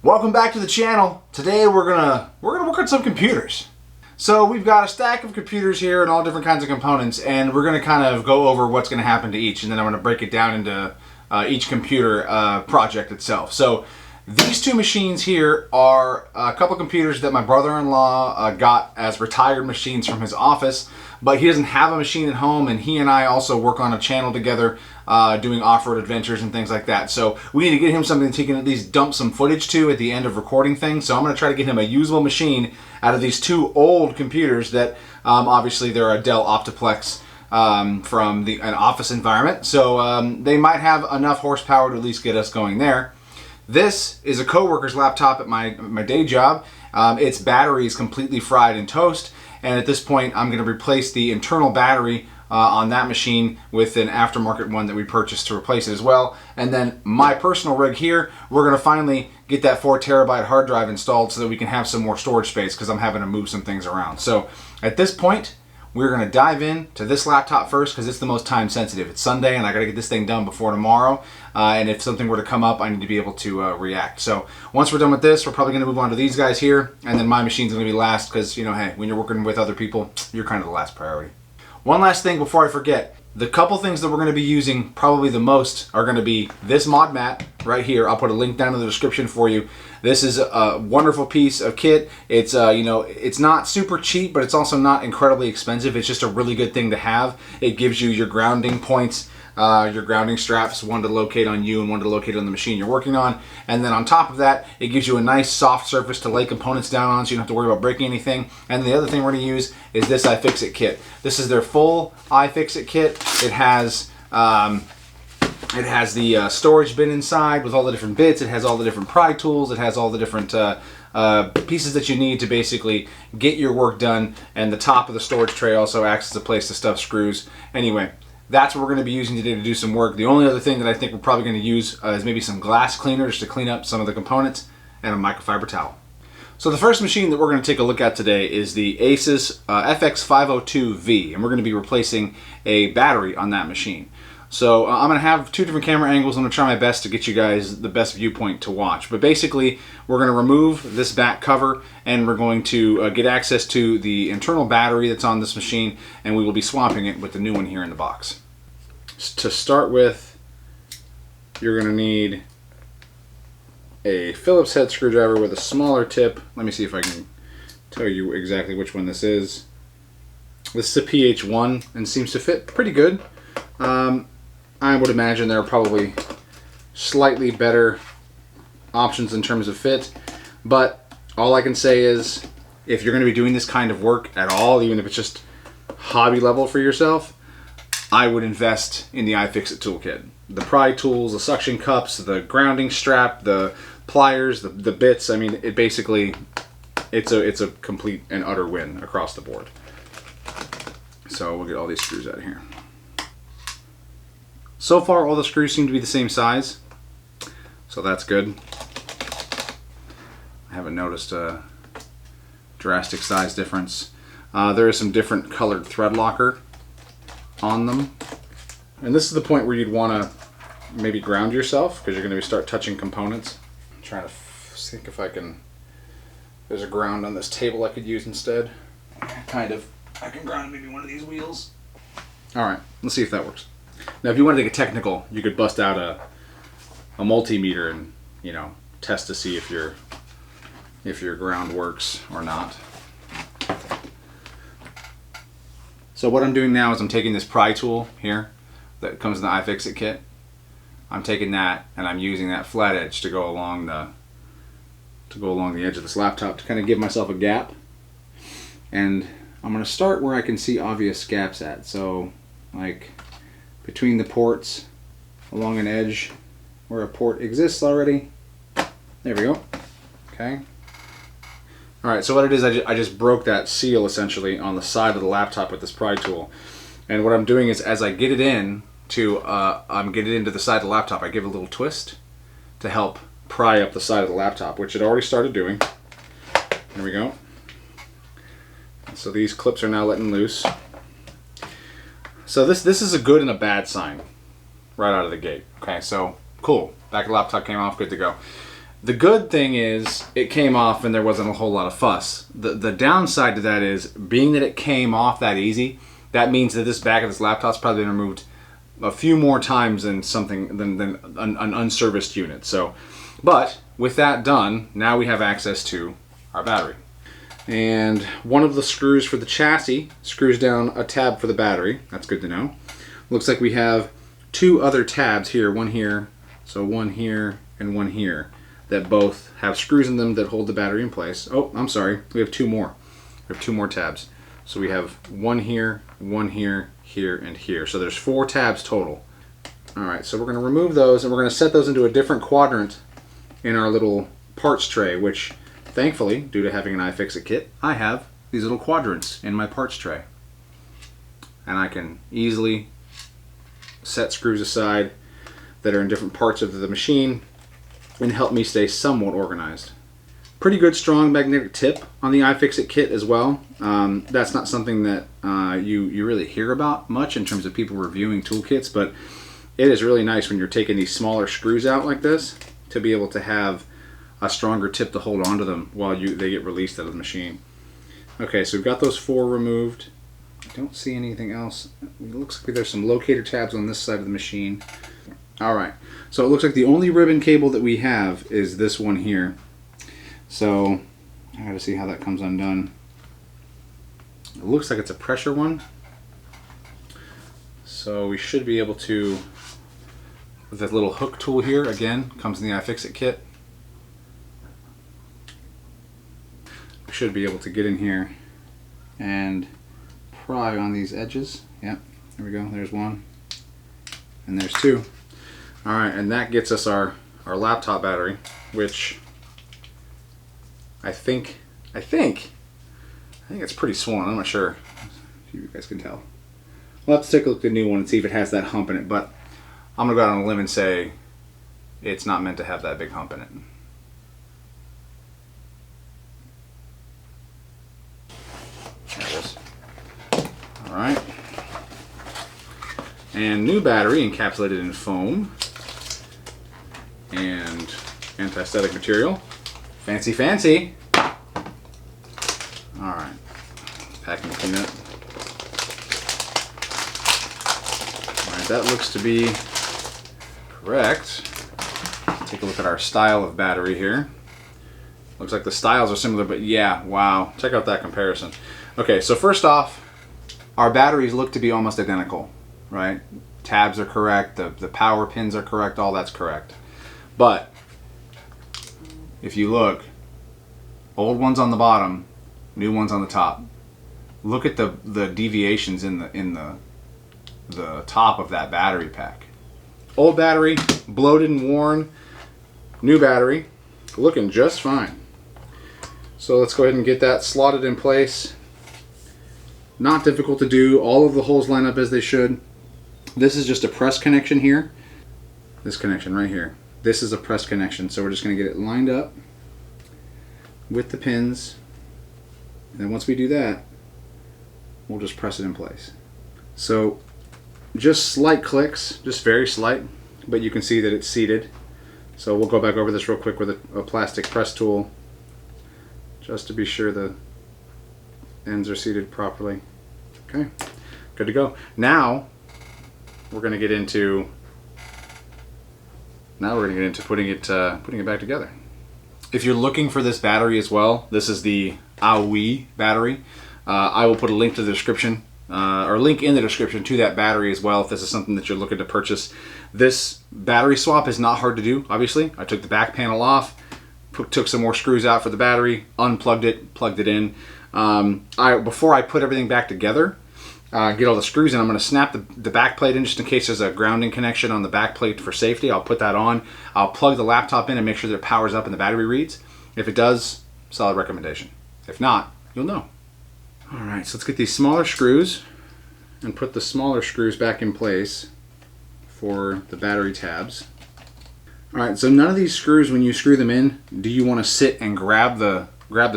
Welcome back to the channel. Today we're gonna work on some computers. So we've got a stack of computers here and all different kinds of components, and we're gonna kind of go over what's gonna happen to each, and then I'm gonna break it down into each computer project itself. So these two machines here are a couple computers that my brother-in-law got as retired machines from his office, but he doesn't have a machine at home, and he and I also work on a channel together doing off-road adventures and things like that. So we need to get him something that he can at least dump some footage to at the end of recording things. So I'm going to try to get him a usable machine out of these two old computers that obviously they're a Dell Optiplex from an office environment. So they might have enough horsepower to at least get us going there. This is a coworker's laptop at my day job. Its battery is completely fried in toast, and at this point I'm going to replace the internal battery on that machine with an aftermarket one that we purchased to replace it as well. And then my personal rig here, we're going to finally get that 4 terabyte hard drive installed so that we can have some more storage space, because I'm having to move some things around. So at this point, we're going to dive in to this laptop first because it's the most time sensitive. It's Sunday and I got to get this thing done before tomorrow. And if something were to come up, I need to be able to react. So once we're done with this, we're probably going to move on to these guys here. And then my machine's going to be last because, you know, hey, when you're working with other people, you're kind of the last priority. One last thing before I forget. The couple things that we're going to be using probably the most are going to be this mod mat right here. I'll put a link down in the description for you. This is a wonderful piece of kit. It's you know, it's not super cheap, but it's also not incredibly expensive. It's just a really good thing to have. It gives you your grounding points, your grounding straps, one to locate on you and one to locate on the machine you're working on. And then on top of that, it gives you a nice soft surface to lay components down on so you don't have to worry about breaking anything. And the other thing we're going to use is this iFixit kit. This is their full iFixit kit. It has the storage bin inside with all the different bits. It has all the different pry tools. It has all the different pieces that you need to basically get your work done. And the top of the storage tray also acts as a place to stuff screws. Anyway, that's what we're going to be using today to do some work. The only other thing that I think we're probably going to use is maybe some glass cleaners to clean up some of the components, and a microfiber towel. So the first machine that we're going to take a look at today is the Asus FX502V, and we're going to be replacing a battery on that machine. So I'm going to have two different camera angles. I'm going to try my best to get you guys the best viewpoint to watch. But basically, we're going to remove this back cover, and we're going to get access to the internal battery that's on this machine, and we will be swapping it with the new one here in the box. To start with, you're going to need a Phillips head screwdriver with a smaller tip. Let me see if I can tell you exactly which one this is. This is a PH1 and seems to fit pretty good. I would imagine there are probably slightly better options in terms of fit, but all I can say is if you're going to be doing this kind of work at all, even if it's just hobby level for yourself, I would invest in the iFixit toolkit. The pry tools, the suction cups, the grounding strap, the pliers, the bits. I mean, it basically, it's a complete and utter win across the board. So we'll get all these screws out of here. So far, all the screws seem to be the same size, so that's good. I haven't noticed a drastic size difference. There is some different colored thread locker on them. And this is the point where you'd want to maybe ground yourself, because you're going to start touching components. I'm trying to think if I can, there's a ground on this table I could use instead. Kind of. I can ground maybe one of these wheels. Alright, let's see if that works. Now if you wanted to get technical, you could bust out a multimeter and, you know, test to see if your ground works or not. So what I'm doing now is I'm taking this pry tool here that comes in the iFixit kit. I'm taking that and I'm using that flat edge to go along the edge of this laptop to kind of give myself a gap. And I'm going to start where I can see obvious gaps at. So like between the ports along an edge where a port exists already. There we go. Okay. Alright, so what it is, I just broke that seal essentially on the side of the laptop with this pry tool. And what I'm doing is as I get it in to, get it into the side of the laptop, I give it a little twist to help pry up the side of the laptop, which it already started doing. There we go. So these clips are now letting loose. So this is a good and a bad sign right out of the gate. Okay, so cool. Back of the laptop came off, good to go. The good thing is it came off and there wasn't a whole lot of fuss. The downside to that is, being that it came off that easy, that means that this back of this laptop's probably been removed a few more times than an unserviced unit. So, but with that done, now we have access to our battery. And one of the screws for the chassis screws down a tab for the battery. That's good to know. Looks like we have two other tabs here, one here, so one here and one here, that both have screws in them that hold the battery in place. Oh, I'm sorry, we have two more. We have two more tabs. So we have one here, here, and here. So there's 4 tabs total. All right, so we're gonna remove those and we're gonna set those into a different quadrant in our little parts tray, which thankfully, due to having an iFixit kit, I have these little quadrants in my parts tray. And I can easily set screws aside that are in different parts of the machine and help me stay somewhat organized. Pretty good strong magnetic tip on the iFixit kit as well. That's not something that you really hear about much in terms of people reviewing toolkits, but it is really nice when you're taking these smaller screws out like this to be able to have a stronger tip to hold onto them while they get released out of the machine. Okay, so we've got those 4 removed. I don't see anything else. It looks like there's some locator tabs on this side of the machine. All right, so it looks like the only ribbon cable that we have is this one here. So I gotta see how that comes undone. It looks like it's a pressure one. So we should be able to, with that little hook tool here, again, comes in the iFixit kit. We should be able to get in here and pry on these edges. Yep, there we go, there's one. And there's 2. All right, and that gets us our laptop battery, which I think it's pretty swollen. I'm not sure if you guys can tell. We'll have to take a look at the new one and see if it has that hump in it, but I'm gonna go out on a limb and say it's not meant to have that big hump in it. There it is. All right. And new battery encapsulated in foam and anti-static material. Fancy, fancy. All right, packing peanut. All right, that looks to be correct. Let's take a look at our style of battery here. Looks like the styles are similar, but yeah, wow, check out that comparison. Okay, so first off, our batteries look to be almost identical, right? Tabs are correct, the power pins are correct, all that's correct. But if you look, old ones on the bottom, new ones on the top. Look at the deviations in the top of that battery pack. Old battery, bloated and worn. New battery, looking just fine. So let's go ahead and get that slotted in place. Not difficult to do. All of the holes line up as they should. This is just a press connection here. This connection right here. This is a press connection, so we're just going to get it lined up with the pins. And then once we do that, we'll just press it in place. So just slight clicks, just very slight, but you can see that it's seated. So we'll go back over this real quick with a plastic press tool just to be sure the ends are seated properly. Okay, good to go. Now we're going to get into putting it back together. If you're looking for this battery as well, this is the AOE battery. I will put a link to the description, or a link in the description to that battery as well if this is something that you're looking to purchase. This battery swap is not hard to do, obviously. I took the back panel off, took some more screws out for the battery, unplugged it, plugged it in. Before I put everything back together, get all the screws in, I'm going to snap the back plate in just in case there's a grounding connection on the back plate for safety. I'll put that on. I'll plug the laptop in and make sure that it powers up and the battery reads. If it does, solid recommendation. If not, you'll know. All right, so let's get these smaller screws and put the smaller screws back in place for the battery tabs. All right, so none of these screws, when you screw them in, do you want to sit and grab the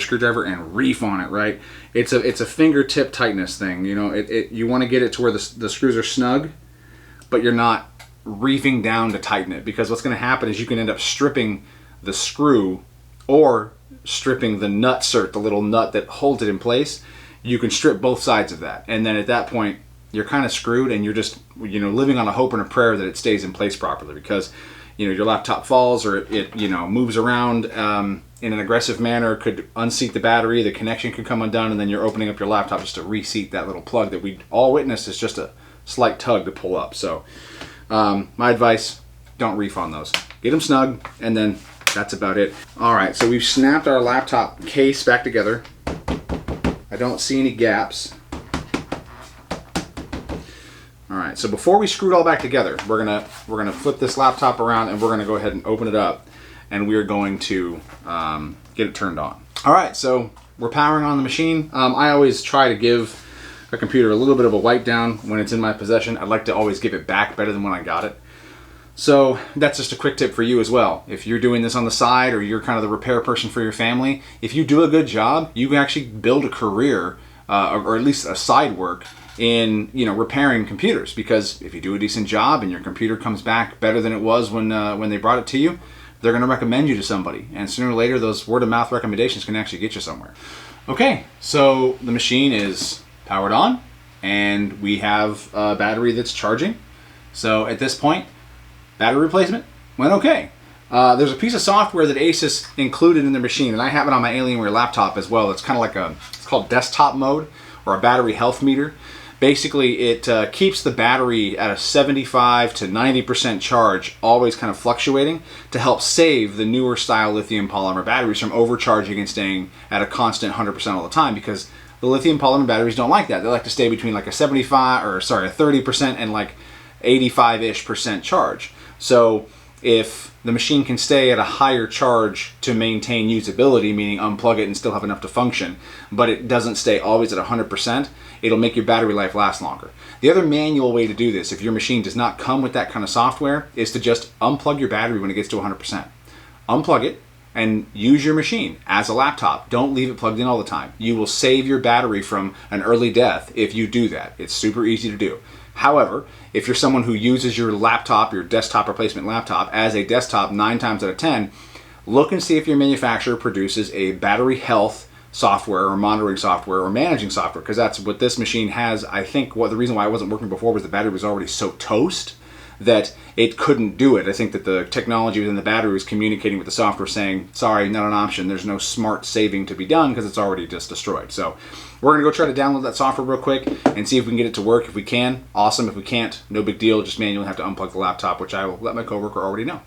screwdriver and reef on it, right? It's a fingertip tightness thing. You know, you want to get it to where the screws are snug, but you're not reefing down to tighten it, because what's going to happen is you can end up stripping the screw or stripping the the little nut that holds it in place, you can strip both sides of that. And then at that point, you're kind of screwed, and you're just, you know, living on a hope and a prayer that it stays in place properly, because, you know, your laptop falls or it you know, moves around in an aggressive manner, could unseat the battery, the connection could come undone, and then you're opening up your laptop just to reseat that little plug that we all witnessed is just a slight tug to pull up. So my advice, don't refund those. Get them snug, and then that's about it. All right, so we've snapped our laptop case back together. I don't see any gaps. All right, so before we screw it all back together, we're gonna flip this laptop around, and we're gonna go ahead and open it up, and we're going to get it turned on. All right, so we're powering on the machine. I always try to give a computer a little bit of a wipe down when it's in my possession. I'd like to always give it back better than when I got it. So that's just a quick tip for you as well. If you're doing this on the side, or you're kind of the repair person for your family, if you do a good job, you can actually build a career or at least a side work in, you know, repairing computers. Because if you do a decent job and your computer comes back better than it was when they brought it to you, they're going to recommend you to somebody, and sooner or later those word-of-mouth recommendations can actually get you somewhere. Okay, so the machine is powered on, and we have a battery that's charging. So at this point, battery replacement went okay. There's a piece of software that Asus included in the machine, and I have it on my Alienware laptop as well. It's kind of like it's called desktop mode, or a battery health meter. Basically, it keeps the battery at a 75 to 90% charge, always kind of fluctuating, to help save the newer style lithium polymer batteries from overcharging and staying at a constant 100% all the time, because the lithium polymer batteries don't like that. They like to stay between like a 30% and like 85-ish% charge. So if the machine can stay at a higher charge to maintain usability, meaning unplug it and still have enough to function, but it doesn't stay always at 100%, it'll make your battery life last longer. The other manual way to do this, if your machine does not come with that kind of software, is to just unplug your battery when it gets to 100%. Unplug it and use your machine as a laptop. Don't leave it plugged in all the time. You will save your battery from an early death if you do that. It's super easy to do. However, if you're someone who uses your laptop, your desktop replacement laptop, as a desktop 9 times out of 10, look and see if your manufacturer produces a battery health software or monitoring software or managing software, because that's what this machine has. I think the reason why it wasn't working before was the battery was already so toast that it couldn't do it. I think that the technology within the battery was communicating with the software saying, sorry, not an option. There's no smart saving to be done because it's already just destroyed. So we're going to go try to download that software real quick and see if we can get it to work. If we can, awesome. If we can't, no big deal. Just manually have to unplug the laptop, which I will let my coworker already know.